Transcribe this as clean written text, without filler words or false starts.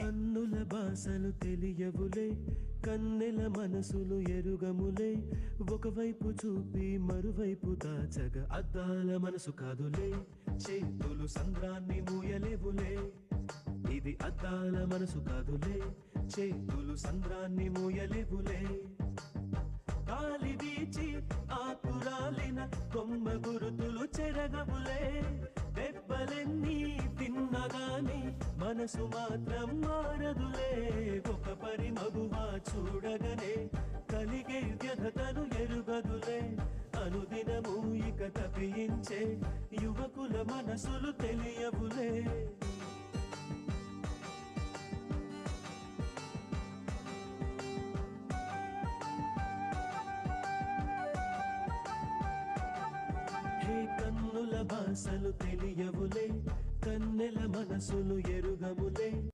కన్నుల భాషలు తెలియవులే, కన్నెల మనసులు ఎరుగములే. ఒకవైపు చూపి మరువైపు దాచగ అద్దాల మనసు కాదులే. చేతులు సంద్రాన్ని మూయలేవులే, ఇది అద్దాల మనసు కాదులే. చేతులు సంద్రాన్ని మూయలేవులే. గాలి వీచి ఆకురాలిన కొమ్మ గురుతులు చెరగవులే. దెబ్బలెన్నీ తిన్నగాని మనసు మాత్రం మారదులే. ఒక పరి మగువా చూడగనే కలిగే వ్యధతను ఎరుగదులే. అనుదినము ఇక తప్పించే యువకుల మనసులు తెలియవులే. కన్నుల భాషలు తెలియవులే, కన్నెల మనసులు ఎరుగములే.